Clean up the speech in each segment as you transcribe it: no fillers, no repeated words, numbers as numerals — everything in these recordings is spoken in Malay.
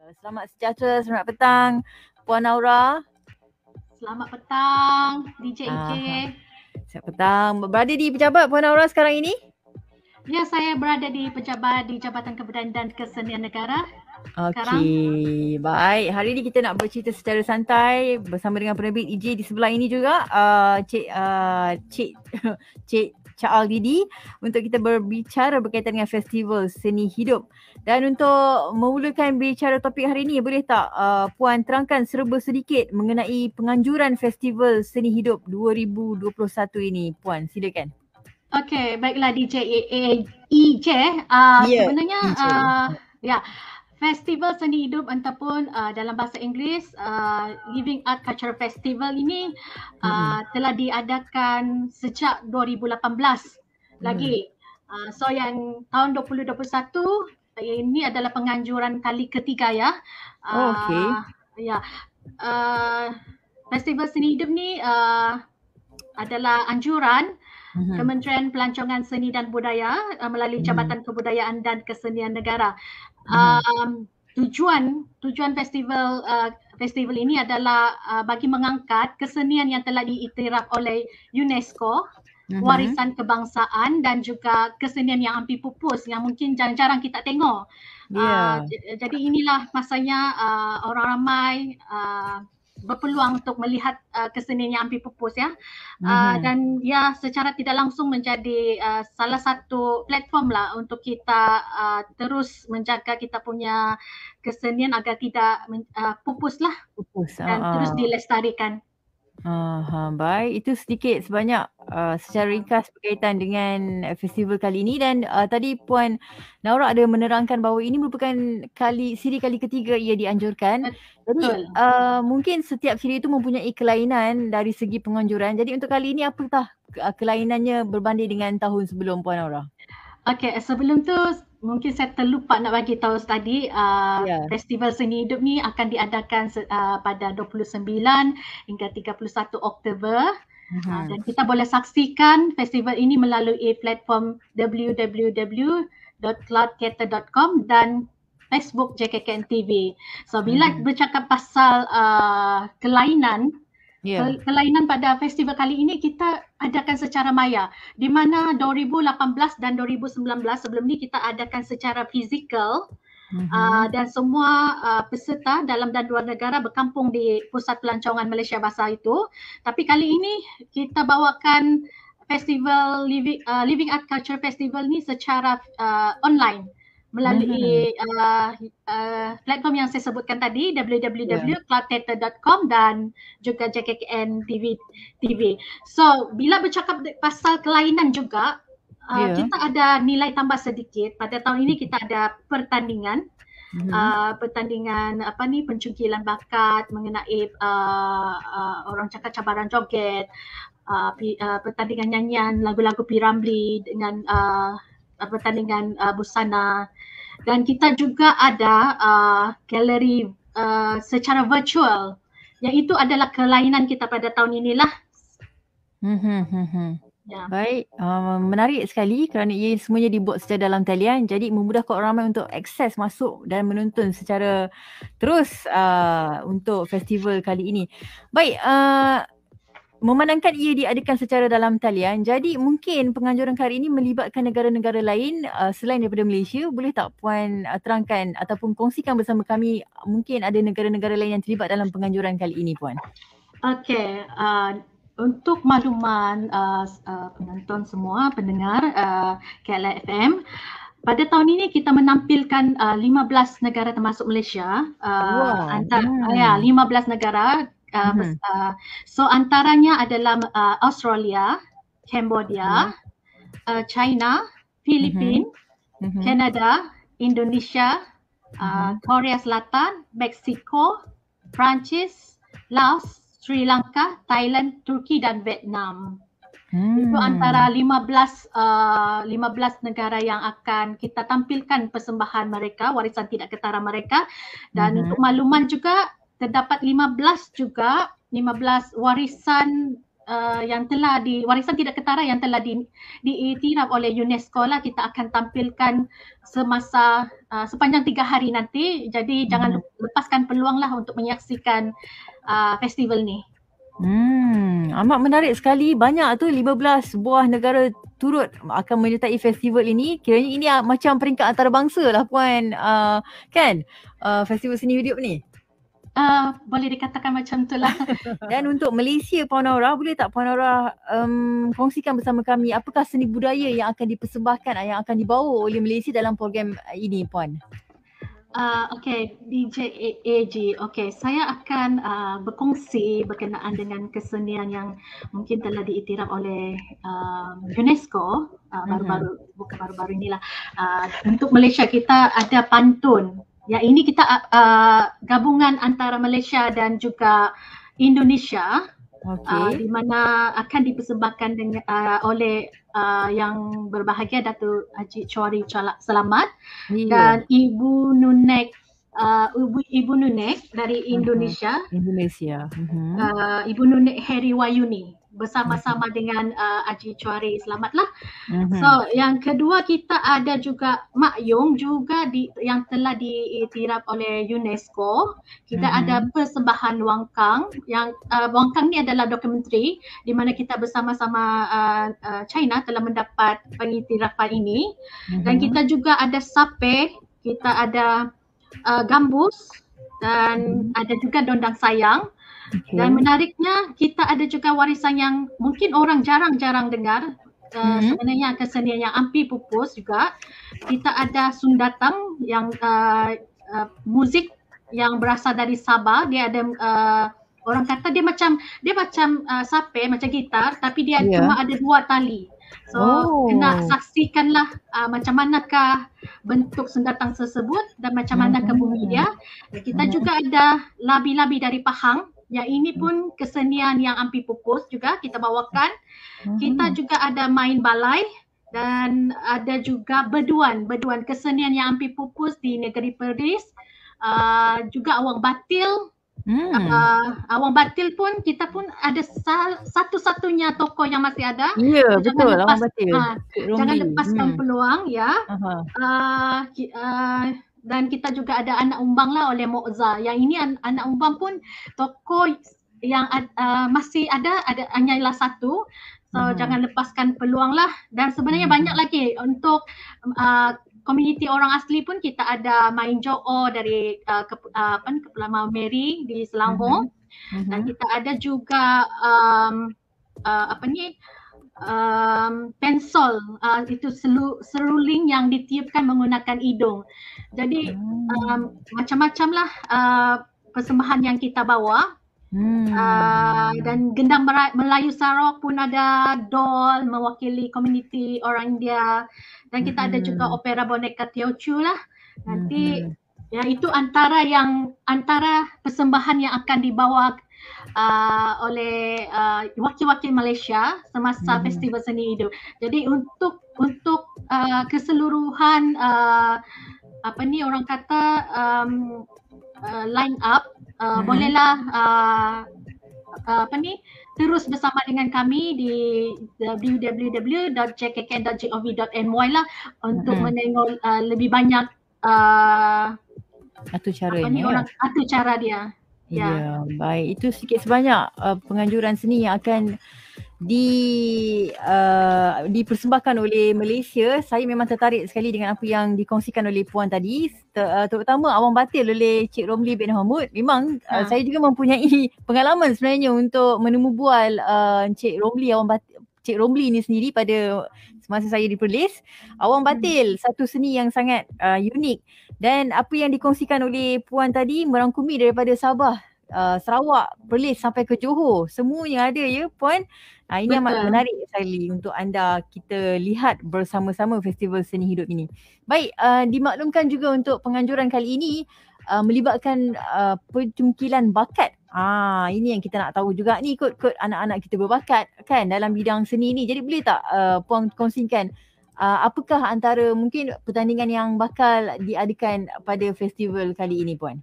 Selamat sejahtera, selamat petang Puan Aura. Selamat petang DJ IJ. Selamat petang. Berada di pejabat Puan Aura sekarang ini? Ya, saya berada di pejabat di Jabatan Kebudayaan dan Kesenian Negara. Okey, baik. Hari ini kita nak bercerita secara santai bersama dengan penerbit IJ di sebelah ini juga, Cik Chaal Didi, untuk kita berbicara berkaitan dengan festival seni hidup. Dan untuk memulakan bicara topik hari ini, boleh tak Puan terangkan serba sedikit mengenai penganjuran festival seni hidup 2021 ini, Puan? Silakan. Okey, baiklah DJ IJ. Sebenarnya Festival Seni Hidup ataupun dalam bahasa Inggeris Living Art Culture Festival ini telah diadakan sejak 2018 lagi. So yang tahun 2021 ini adalah penganjuran kali ketiga ya. Festival Seni Hidup ni adalah anjuran Kementerian Pelancongan Seni dan Budaya melalui Jabatan Kebudayaan dan Kesenian Negara. Tujuan festival ini adalah bagi mengangkat kesenian yang telah diiktiraf oleh UNESCO, warisan kebangsaan, dan juga kesenian yang hampir pupus yang mungkin jarang-jarang kita tengok. Jadi inilah masanya orang ramai berpeluang untuk melihat kesenian yang hampir pupus ya. Dan ya secara tidak langsung menjadi salah satu platform lah untuk kita terus menjaga kita punya kesenian agar tidak pupus lah dan terus dilestarikan. Baik, itu sedikit sebanyak secara ringkas berkaitan dengan festival kali ini. Dan tadi Puan Naura ada menerangkan bahawa ini merupakan siri kali ketiga ia dianjurkan. Jadi mungkin setiap siri itu mempunyai kelainan dari segi penganjuran. Jadi untuk kali ini apakah kelainannya berbanding dengan tahun sebelum, Puan Naura? Okey, sebelum tu mungkin saya terlupa nak bagi tahu tadi Festival Seni Hidup ni akan diadakan pada 29 hingga 31 Oktober. Dan kita boleh saksikan festival ini melalui platform www.cloudtheatre.com dan Facebook JKKN TV. So bila bercakap pasal kelainan pada festival kali ini, kita adakan secara maya, di mana 2018 dan 2019 sebelum ni kita adakan secara fizikal. Dan semua peserta dalam dan luar negara berkampung di Pusat Pelancongan Malaysia Bahasa itu. Tapi kali ini kita bawakan festival Living Art Culture Festival ni secara online melalui platform yang saya sebutkan tadi, www.cloudtheatre.com dan juga JKKN TV. So bila bercakap pasal kelainan juga, kita ada nilai tambah sedikit. Pada tahun ini kita ada pertandingan pencungkilan bakat mengenai orang cakap cabaran joget, pertandingan nyanyian lagu-lagu P. Ramlee dengan pertandingan busana, dan kita juga ada galeri secara virtual, yang itu adalah kelainan kita pada tahun inilah. Baik, menarik sekali kerana ia semuanya dibuat secara dalam talian, jadi memudahkan orang ramai untuk akses masuk dan menonton secara terus untuk festival kali ini. Baik, memandangkan ia diadakan secara dalam talian, jadi mungkin penganjuran kali ini melibatkan negara-negara lain selain daripada Malaysia. Boleh tak Puan terangkan ataupun kongsikan bersama kami mungkin ada negara-negara lain yang terlibat dalam penganjuran kali ini, Puan? Okey, untuk makluman penonton semua, pendengar KLI FM, pada tahun ini kita menampilkan 15 negara termasuk Malaysia. 15 negara. So antaranya adalah Australia, Cambodia, China, Filipina, Canada, Indonesia, Korea Selatan, Mexico, Perancis, Laos, Sri Lanka, Thailand, Turki dan Vietnam. Itu antara 15 negara yang akan kita tampilkan persembahan mereka, warisan tidak ketara mereka. Dan untuk makluman juga, terdapat 15 warisan yang telah warisan tidak ketara yang telah diiktiraf oleh UNESCO lah, kita akan tampilkan semasa sepanjang 3 hari nanti. Jadi jangan lepaskan peluang lah untuk menyaksikan festival ni. Amat menarik sekali. Banyak tu 15 buah negara turut akan menyertai festival ini. Kiranya ini macam peringkat antarabangsa lah Puan, kan? Festival seni hidup ni. Boleh dikatakan macam tu lah. Dan untuk Malaysia, Puan Aura, boleh tak Puan Aura kongsikan bersama kami apakah seni budaya yang akan dipersembahkan, yang akan dibawa oleh Malaysia dalam program ini, Puan? Okay, DJ AG. Okay, saya akan berkongsi berkenaan dengan kesenian yang mungkin telah diiktiraf oleh UNESCO baru-baru inilah. Untuk Malaysia kita ada pantun. Ya, ini kita gabungan antara Malaysia dan juga Indonesia. Di mana akan dipersembahkan dengan, oleh yang berbahagia Datuk Haji Chouari Selamat dan Ibu Nunek dari Indonesia. Ibu Nunek Heri Wayuni bersama-sama dengan Haji Chouari Selamat lah. So yang kedua kita ada juga Mak Yong juga yang telah diiktiraf oleh UNESCO. Kita ada persembahan Wang Kang yang Wang Kang ni adalah dokumentari di mana kita bersama-sama China telah mendapat pengiktirafan ini. Dan kita juga ada Sape, kita ada Gambus dan ada juga Dondang Sayang. Dan menariknya kita ada juga warisan yang mungkin orang jarang-jarang dengar. Sebenarnya kesenian yang ampi pupus juga. Kita ada Sundatang yang muzik yang berasal dari Sabah. Dia ada orang kata dia macam sape, macam gitar, tapi dia cuma ada 2 tali. So kena saksikanlah macam manakah bentuk Sundatang tersebut dan macam manakah bunyi dia. Dan kita juga ada labi-labi dari Pahang. Yang ini pun kesenian yang ampi pupus juga kita bawakan. Kita juga ada main balai dan ada juga beduan kesenian yang ampi pupus di negeri Perlis. Juga awang batil. Awang batil pun kita pun ada satu-satunya tokoh yang masih ada. Ya, betul, awang batil. Jangan lepaskan peluang ya. Dan kita juga ada Anak Umbang lah oleh Mokza. Yang ini Anak Umbang pun tokoh yang masih ada hanyalah satu. So jangan lepaskan peluang lah. Dan sebenarnya banyak lagi untuk komuniti orang asli pun kita ada main Jo'o dari Kepulauan Maumere di Selangor. Dan kita ada juga pensol, itu seruling yang ditiupkan menggunakan hidung. Jadi macam-macam lah persembahan yang kita bawa. Dan gendang Melayu Sarawak pun ada, dol mewakili komuniti orang India. Dan kita ada juga opera boneka Teochew lah. Nanti ya itu antara persembahan yang akan dibawa oleh wakil-wakil Malaysia semasa Festival Seni Hidup. Jadi untuk keseluruhan orang kata line up, bolehlah terus bersama dengan kami di www.jkkn.gov.my lah untuk menengok lebih banyak atur cara dia. Ya, baik. Itu sikit sebanyak penganjuran seni yang akan dipersembahkan oleh Malaysia. Saya memang tertarik sekali dengan apa yang dikongsikan oleh Puan tadi, terutama Awang Batil oleh Cik Romli bin Hamud. Memang saya juga mempunyai pengalaman sebenarnya untuk menemu bual Cik Romli ni sendiri pada semasa saya di Perlis. Awang Batil satu seni yang sangat unik, dan apa yang dikongsikan oleh Puan tadi merangkumi daripada Sabah, Sarawak, Perlis sampai ke Johor, semua yang ada ya Puan. Ini amat menarik sekali untuk kita lihat bersama-sama Festival Seni Hidup ini. Baik, dimaklumkan juga untuk penganjuran kali ini melibatkan percungkilan bakat. Ini yang kita nak tahu juga ni, kod-kod anak-anak kita berbakat kan dalam bidang seni ni. Jadi boleh tak Puan kongsikan apakah antara mungkin pertandingan yang bakal diadakan pada festival kali ini, Puan?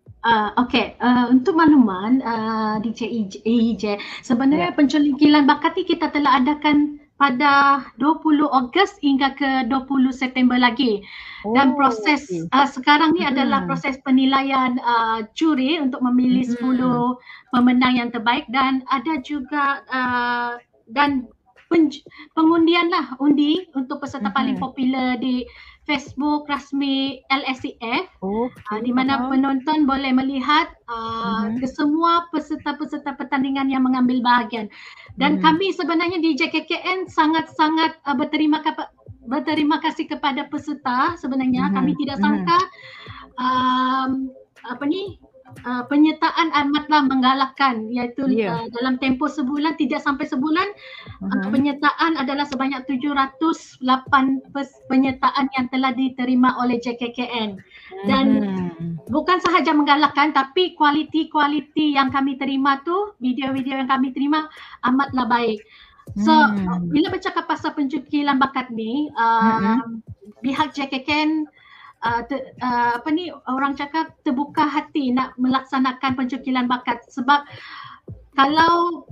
Untuk makluman DJ EJ, sebenarnya pencungkilan bakat ni kita telah adakan pada 20 Ogos hingga ke 20 September lagi. Dan proses sekarang ni adalah proses penilaian juri untuk memilih 10 pemenang yang terbaik, dan ada juga dan pengundian lah, undi untuk peserta paling popular di Facebook rasmi LSEF, di mana penonton boleh melihat kesemua peserta-peserta pertandingan yang mengambil bahagian. Dan kami sebenarnya di JKKN sangat-sangat berterima kasih kepada peserta. Sebenarnya kami tidak sangka penyertaan amatlah menggalakkan, iaitu dalam tempoh sebulan, tidak sampai sebulan, penyertaan adalah sebanyak 708 penyertaan yang telah diterima oleh JKKN. Dan bukan sahaja menggalakkan, tapi kualiti yang kami terima tu, video-video yang kami terima amatlah baik. So bila bercakap pasal pencungkilan bakat ni, pihak JKKN orang cakap terbuka hati nak melaksanakan pencungkilan bakat, sebab kalau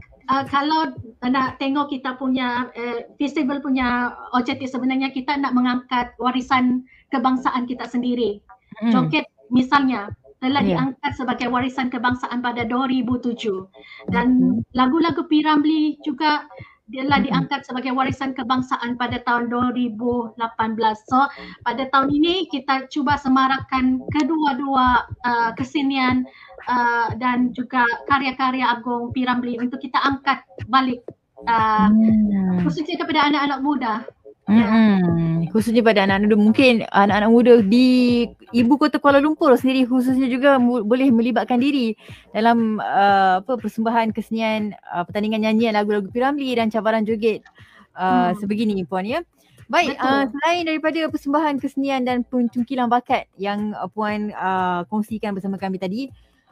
nak tengok kita punya festival punya objektif, sebenarnya kita nak mengangkat warisan kebangsaan kita sendiri. Joget misalnya telah diangkat sebagai warisan kebangsaan pada 2007, dan lagu-lagu P. Ramlee juga telah diangkat sebagai warisan kebangsaan pada tahun 2018. So pada tahun ini kita cuba semarakkan kedua-dua kesenian dan juga karya-karya agung P. Ramlee untuk kita angkat balik, khususnya kepada anak-anak muda. Khususnya pada anak-anak muda, mungkin anak-anak muda di ibu kota Kuala Lumpur sendiri khususnya juga boleh melibatkan diri dalam persembahan kesenian, pertandingan nyanyian lagu-lagu P. Ramlee dan cabaran joget sebegini, Puan, ya. Baik, selain daripada persembahan kesenian dan pencungkilan bakat yang Puan kongsikan bersama kami tadi,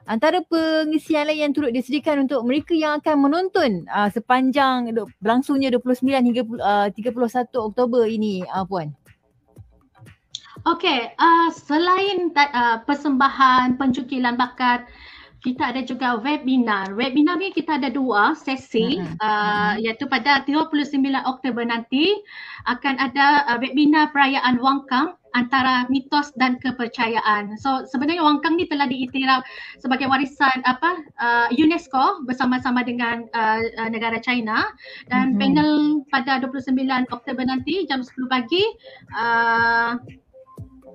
antara pengisian lain yang turut disediakan untuk mereka yang akan menonton sepanjang berlangsungnya 29 hingga 31 Oktober ini, Puan? Selain persembahan pencungkilan bakat, kita ada juga webinar. Webinar ni kita ada 2 sesi, iaitu pada 29 Oktober nanti akan ada webinar perayaan Wang Kang, antara mitos dan kepercayaan. So sebenarnya Wang Kang ni telah diiktiraf sebagai warisan UNESCO bersama-sama dengan negara China, dan panel pada 29 Oktober nanti jam 10 pagi,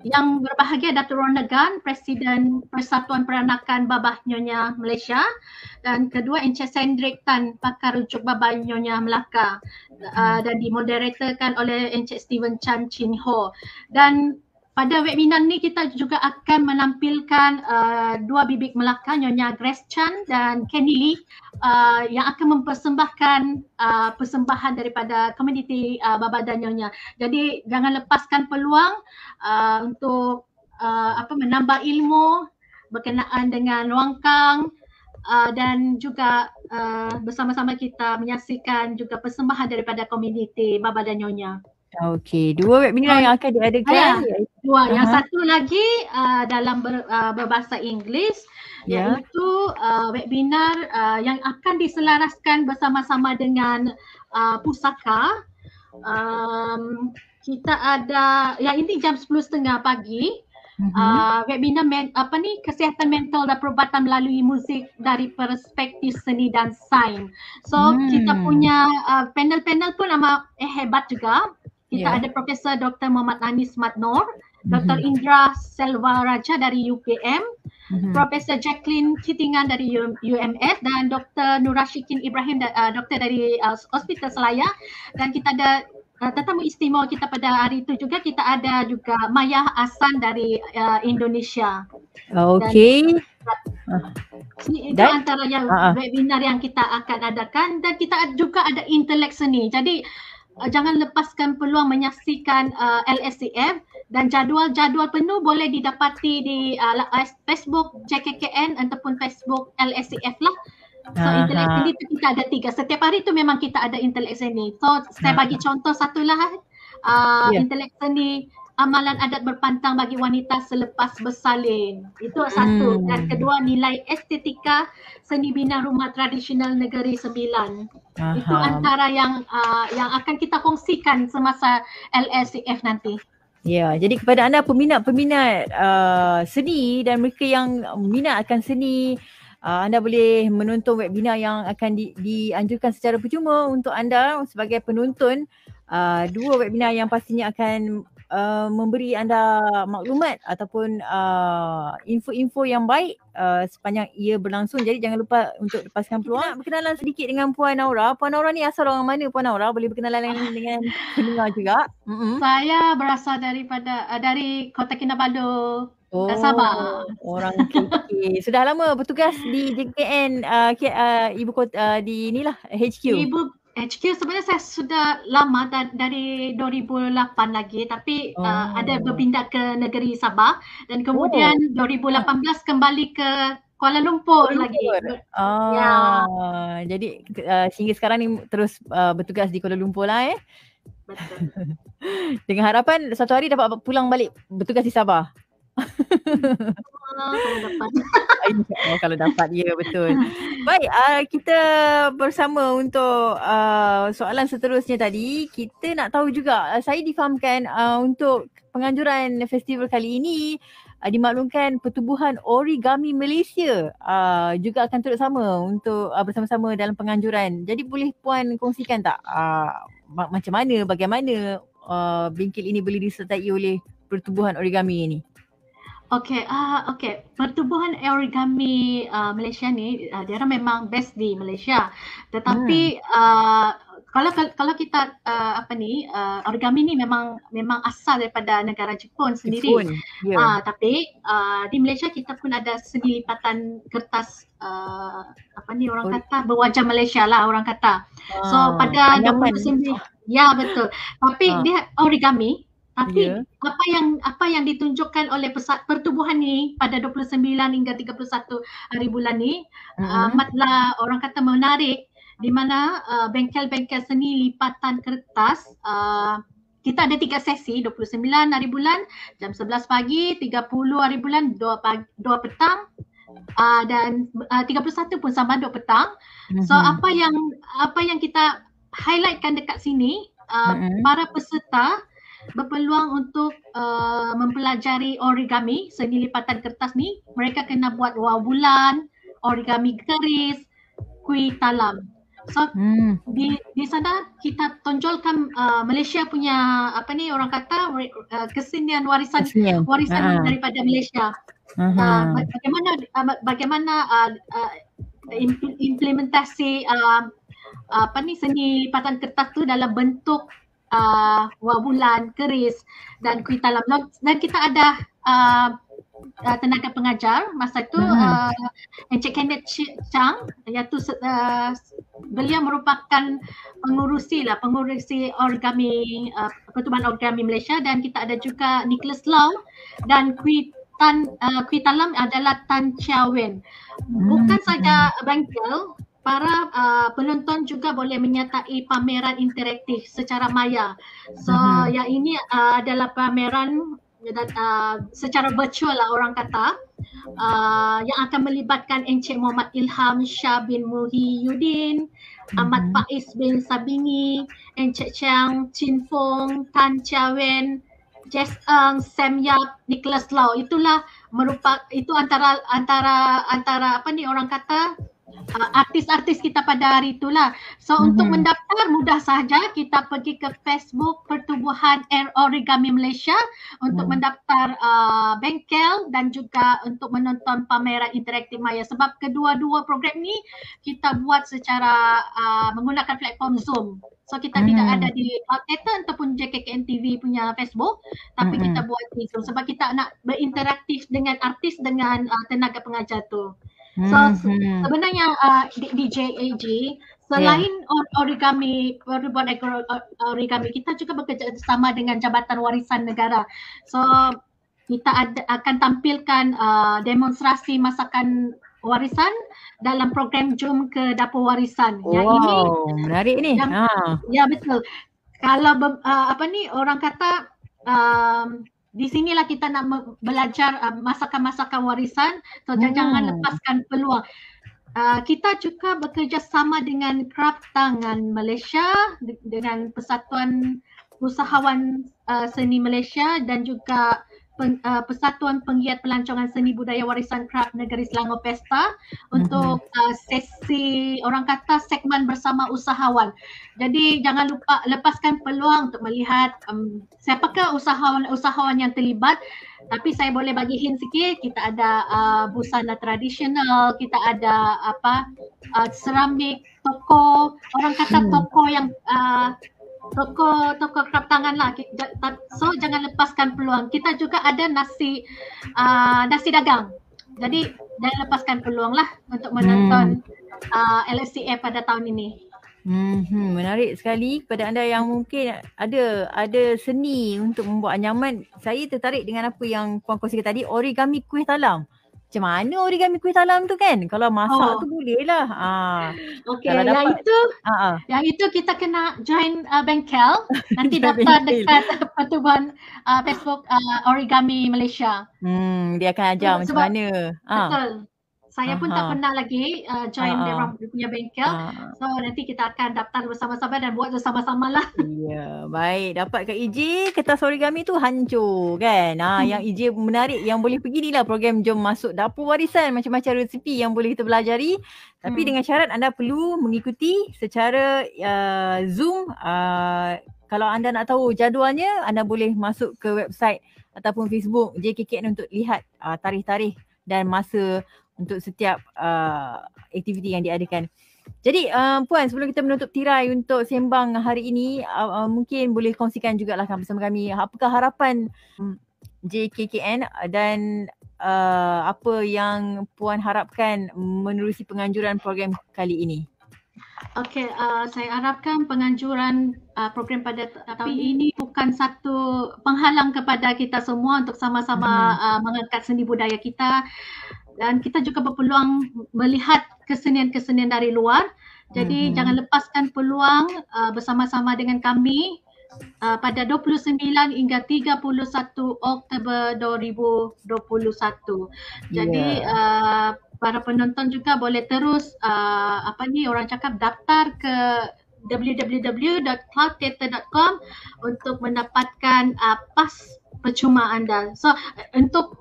yang berbahagia Datuk Ronegan, Presiden Persatuan Peranakan Babah Nyonya Malaysia, dan kedua Encik Sendrik Tan, pakar rujuk Babah Nyonya Melaka, dan dimoderatorkan oleh Encik Steven Chan Chin Ho. Dan pada webinar ni kita juga akan menampilkan 2 bibik Melaka, Nyonya Grace Chan dan Kenny Lee, yang akan mempersembahkan persembahan daripada komuniti Babah dan Nyonya. Jadi jangan lepaskan peluang untuk menambah ilmu berkenaan dengan Wang Kang, dan juga bersama-sama kita menyaksikan juga persembahan daripada komuniti Babah dan Nyonya. Okey, 2 webinar yang akan diadakan. Yang satu lagi dalam berbahasa Inggeris, iaitu webinar yang akan diselaraskan bersama-sama dengan pusaka. Kita ada, yang ini jam 10.30 pagi, webinar kesihatan mental dan perubatan melalui muzik dari perspektif seni dan sains. So kita punya panel-panel pun amat hebat juga. Kita ada Profesor Dr. Muhammad Anis Matnor, Dr. Indra Selva Raja dari UPM, Profesor Jacqueline Kitingan dari UMS, dan Dr. Nurashikin Ibrahim, doktor dari Hospital Selaya. Dan kita ada tetamu istimewa kita pada hari itu juga, kita ada juga Maya Hasan dari Indonesia. Okey. Itu antara yang webinar yang kita akan adakan, dan kita juga ada intelek seni. Jadi jangan lepaskan peluang menyaksikan LSEF, dan jadual-jadual penuh boleh didapati di Facebook JKKN ataupun Facebook LSEF lah. So intelek seni itu kita ada 3. Setiap hari tu memang kita ada intelek seni. So saya bagi contoh satulah, intelek seni amalan adat berpantang bagi wanita selepas bersalin. Itu satu. Dan kedua, nilai estetika seni bina rumah tradisional Negeri Sembilan. Itu antara yang akan kita kongsikan semasa LSCF nanti. Ya, jadi kepada anda peminat-peminat seni dan mereka yang minat akan seni, anda boleh menonton webinar yang akan dianjurkan secara percuma untuk anda sebagai penonton. Dua webinar yang pastinya akan memberi anda maklumat ataupun info-info yang baik sepanjang ia berlangsung. Jadi jangan lupa untuk lepaskan peluang. Berkenalan sedikit dengan Puan Naura. Puan Naura ni asal orang mana Puan Naura? Boleh berkenalan dengan pendengar juga. Saya berasal dari Kota Kinabalu, Sabah. Orang KK. Sudah lama bertugas di JKN ibu kota di inilah HQ. HQ sebenarnya saya sudah lama dari 2008 lagi, tapi ada berpindah ke negeri Sabah dan kemudian 2018 kembali ke Kuala Lumpur lagi. Jadi sehingga sekarang ni terus bertugas di Kuala Lumpur lah Betul. Dengan harapan satu hari dapat pulang balik bertugas di Sabah. Kalau dapat, ya betul. Baik, kita bersama untuk soalan seterusnya tadi. Kita nak tahu juga, saya difahamkan untuk penganjuran festival kali ini dimaklumkan Pertubuhan Origami Malaysia juga akan turut sama untuk bersama-sama dalam penganjuran. Jadi boleh Puan kongsikan tak macam mana, bagaimana bengkel ini boleh disertai oleh Pertubuhan Origami ini? Okey, Pertubuhan Origami Malaysia ni dia memang base di Malaysia. Tetapi kalau kita origami ni memang asal daripada negara Jepun sendiri. Tapi di Malaysia kita pun ada seni lipatan kertas orang kata berwajah Malaysia lah orang kata. So pada 29, ya betul. Tapi dia origami. Tapi apa yang ditunjukkan oleh pertubuhan ni pada 29 hingga 31 hari bulan ni amatlah orang kata menarik, di mana bengkel-bengkel seni lipatan kertas kita ada 3 sesi, 29 hari bulan jam 11 pagi, 30 hari bulan 2 petang dan 31 pun sama 2 petang. So apa yang kita highlightkan dekat sini, para peserta berpeluang untuk mempelajari origami, seni lipatan kertas ni. Mereka kena buat bulan, origami keris, kuih talam. So di sana kita tonjolkan Malaysia punya orang kata kesenian warisan daripada Malaysia. Bagaimana implementasi seni lipatan kertas tu dalam bentuk bulan, keris dan kuih talam. Dan kita ada tenaga pengajar masa tu Encik Kenneth Chang, iaitu beliau merupakan pengurusi origami Pertubuhan Origami Malaysia, dan kita ada juga Nicholas Lau, dan kuih talam adalah Tan Chia Wen. Bukan saja bengkel, para penonton juga boleh menyertai pameran interaktif secara maya. So yang ini adalah pameran secara virtual lah orang kata, yang akan melibatkan Encik Muhammad Ilham Shah bin Muhyiddin, Ahmad Faiz bin Sabini, Encik Chiang Chin Fong, Tan Chia Wen, Jess Ng, Sam Yap, Nicholas Lau. Itu antara orang kata artis-artis kita pada hari itulah. So untuk mendaftar mudah sahaja, kita pergi ke Facebook Pertubuhan Origami Malaysia untuk mendaftar bengkel dan juga untuk menonton pameran interaktif maya. Sebab kedua-dua program ni kita buat secara menggunakan platform Zoom. So kita tidak ada di Theater ataupun JKKN TV punya Facebook, tapi kita buat di Zoom sebab kita nak berinteraktif dengan artis, dengan tenaga pengajar tu. So sebenarnya DJAG selain origami, Pertubuhan Origami, kita juga bekerjasama dengan Jabatan Warisan Negara. So kita akan tampilkan demonstrasi masakan warisan dalam program Jom ke Dapur Warisan. Yang ini menarik ni. Ya betul. kalau orang kata di sinilah kita nak belajar masakan-masakan warisan, so jangan lepaskan peluang. Kita juga bekerjasama dengan Kraft Tangan Malaysia, dengan Persatuan Usahawan Seni Malaysia dan juga Persatuan Penggiat Pelancongan Seni Budaya Warisan Kraft Negeri Selangor Pesta untuk sesi orang kata segmen bersama usahawan. Jadi jangan lupa lepaskan peluang untuk melihat siapakah usahawan yang terlibat. Tapi saya boleh bagi hint sikit, kita ada busana tradisional, kita ada seramik, toko, orang kata toko yang toko Kraft Tangan lah. So jangan lepaskan peluang. Kita juga ada nasi dagang. Jadi jangan lepaskan peluang lah untuk menonton LSCF pada tahun ini. Menarik sekali. Kepada anda yang mungkin ada seni untuk membuat anyaman, saya tertarik dengan apa yang puan kongsikan tadi, origami kuih talam. Macam mana origami kuih talam tu kan? Kalau masak tu boleh lah. Okey, yang itu kita kena join bengkel. Nanti daftar dekat pertubuhan Facebook Origami Malaysia. Dia akan ajar macam mana. Betul. Saya pun tak pernah lagi join dia punya bengkel. So nanti kita akan daftar bersama-sama dan buat bersama-sama lah. Ya, baik. Dapat Kak EJ, kertas origami tu hancur kan. Yang EJ menarik, yang boleh pergi ni lah program Jom Masuk Dapur Warisan. Macam-macam resepi yang boleh kita belajari. Tapi dengan syarat anda perlu mengikuti secara Zoom. Kalau anda nak tahu jadualnya, anda boleh masuk ke website ataupun Facebook JKKN untuk lihat tarikh-tarikh dan masa untuk setiap aktiviti yang diadakan. Jadi Puan, sebelum kita menutup tirai untuk sembang hari ini, mungkin boleh kongsikan jugalah bersama kami apakah harapan JKKN dan apa yang Puan harapkan menerusi penganjuran program kali ini. Okey, saya harapkan penganjuran program pada tahun ini bukan satu penghalang kepada kita semua untuk sama-sama mengangkat seni budaya kita. Dan kita juga berpeluang melihat kesenian-kesenian dari luar. Jadi jangan lepaskan peluang bersama-sama dengan kami pada 29 hingga 31 Oktober 2021. Jadi para penonton juga boleh terus orang cakap daftar ke www.cloudtheatre.com untuk mendapatkan pas percuma anda. So untuk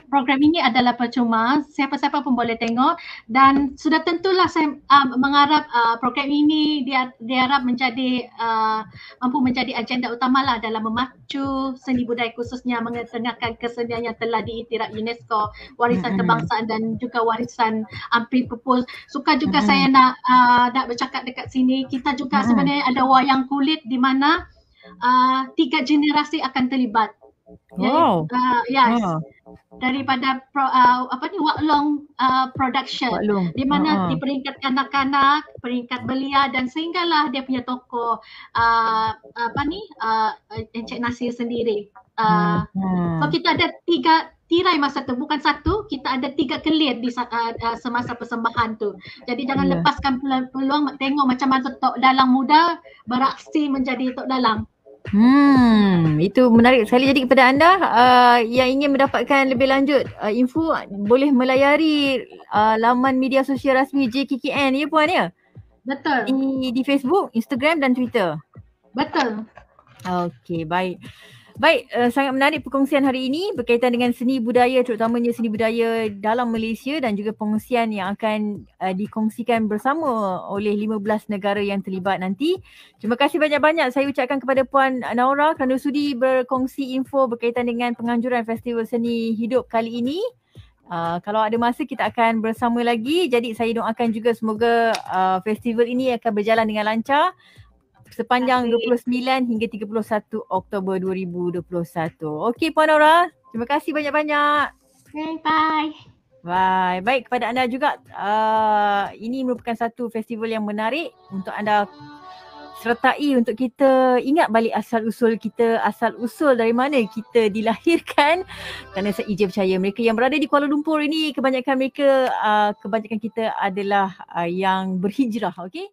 program ini adalah percuma, siapa-siapa pun boleh tengok dan sudah tentulah saya mengharap program ini diharap menjadi mampu menjadi agenda utamalah dalam memacu seni budaya khususnya mengetengahkan kesenian yang telah diiktiraf UNESCO, warisan kebangsaan dan juga warisan ampri pupus. Suka juga saya nak bercakap dekat sini, kita juga sebenarnya ada wayang kulit di mana 3 generasi akan terlibat. Wow. Yes. Daripada Wak Long production di mana di peringkat kanak-kanak, peringkat belia dan sehinggalah dia punya tokoh Encik Nasir sendiri. So kita ada 3 tirai masa tu, bukan satu, kita ada 3 kelit di semasa persembahan tu. Jadi jangan lepaskan peluang tengok macam mana Tok Dalang muda beraksi menjadi Tok Dalang. Itu menarik sekali. Jadi kepada anda yang ingin mendapatkan lebih lanjut info, boleh melayari laman media sosial rasmi JKKN ya Puan ya? Betul. Di Facebook, Instagram dan Twitter. Betul. Okey, baik. Baik, sangat menarik perkongsian hari ini berkaitan dengan seni budaya, terutamanya seni budaya dalam Malaysia dan juga pengungsian yang akan dikongsikan bersama oleh 15 negara yang terlibat nanti. Terima kasih banyak-banyak saya ucapkan kepada Puan Naura kerana sudi berkongsi info berkaitan dengan penganjuran Festival Seni Hidup kali ini. Kalau ada masa kita akan bersama lagi. Jadi saya doakan juga semoga festival ini akan berjalan dengan lancar sepanjang 29 hingga 31 Oktober 2021. Okey Puan Naura, terima kasih banyak-banyak. Okay, bye. Bye. Baik, kepada anda juga, ini merupakan satu festival yang menarik untuk anda sertai untuk kita ingat balik asal-usul kita, asal-usul dari mana kita dilahirkan. Kerana saya percaya mereka yang berada di Kuala Lumpur ini, kebanyakan kita adalah yang berhijrah, okey?